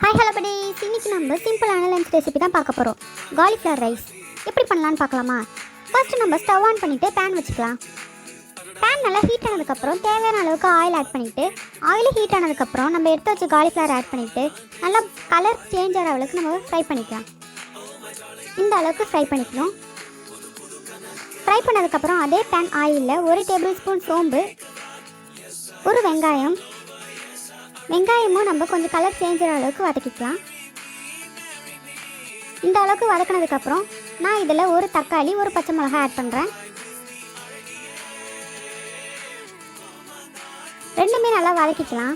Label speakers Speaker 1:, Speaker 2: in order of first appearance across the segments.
Speaker 1: Hi hello buddies, இன்னைக்கு நம்ம சிம்பிளான லஞ்ச் ரெசிபி தான் பார்க்க போகிறோம். காலிஃப்ளவர் ரைஸ் எப்படி பண்ணலான்னு பார்க்கலாமா? ஃபர்ஸ்ட் நம்ம ஸ்டவ் ஆன் பண்ணிவிட்டு பேன் வச்சுக்கலாம். பேன் நல்லா ஹீட் ஆனதுக்கப்புறம் தேவையான அளவுக்கு ஆயில் ஆட் பண்ணிவிட்டு ஆயில் ஹீட் ஆனதுக்கப்புறம் நம்ம எடுத்து வச்சு காலிஃப்ளவர் ஆட் பண்ணிவிட்டு நல்லா கலர் சேஞ்ச் ஆகிற அளவுக்கு நம்ம ஃப்ரை பண்ணிக்கலாம். இந்த அளவுக்கு ஃப்ரை பண்ணிக்கணும். ஃப்ரை பண்ணதுக்கப்புறம் அதே பேன் ஆயிலில் 1 டேபிள் ஸ்பூன் சோம்பு, ஒரு வெங்காயமும் நம்ம கொஞ்சம் கலர் சேஞ்ச் ஆகிற அளவுக்கு வதக்கிக்கலாம். இந்த அளவுக்கு வதக்கினதுக்கப்புறம் நான் இதில் ஒரு தக்காளி, ஒரு பச்சை மிளகாய் ஆட் பண்ணுறேன். ரெண்டுமே நல்லா வதக்கிக்கலாம்.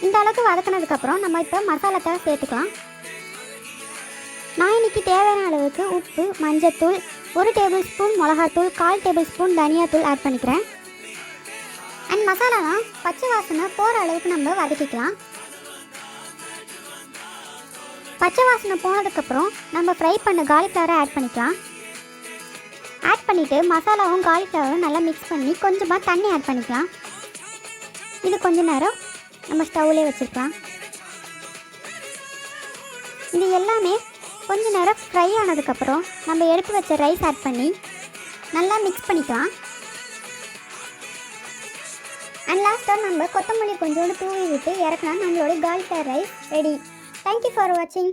Speaker 1: இந்த அளவுக்கு வதக்கினதுக்கப்புறம் நம்ம இப்போ மசாலா தூள் சேர்த்துக்கலாம். நான் இன்றைக்கி தேவையான அளவுக்கு உப்பு, மஞ்சத்தூள், 1 டேபிள் ஸ்பூன் மிளகாத்தூள், 1/4 டேபிள் ஸ்பூன் தனியாத்தூள் ஆட் பண்ணிக்கிறேன். அண்ட் மசாலாலாம் பச்சை வாசனை போகிற அளவுக்கு நம்ம வதக்கிக்கலாம். பச்சை வாசனை போனதுக்கப்புறம் நம்ம ஃப்ரை பண்ண காலிஃப்ளவரை ஆட் பண்ணிக்கலாம். ஆட் பண்ணிவிட்டு மசாலாவும் காலிஃப்ளவரும் நல்லா மிக்ஸ் பண்ணி கொஞ்சமாக தண்ணி ஆட் பண்ணிக்கலாம். இது கொஞ்ச நேரம் நம்ம ஸ்டவ்லேயே வச்சுருக்கலாம். இது எல்லாமே கொஞ்ச நேரம் ஃப்ரை ஆனதுக்கப்புறம் நம்ம எடுத்து வச்ச ரைஸ் ஆட் பண்ணி நல்லா மிக்ஸ் பண்ணிக்கலாம். அண்ட் லாஸ்ட்டாக நம்ம கொத்தமல்லி கொஞ்சோண்டு தூவி விட்டு இறக்குனா நம்மளோட cauliflower rice ready. Thank you for வாட்சிங்.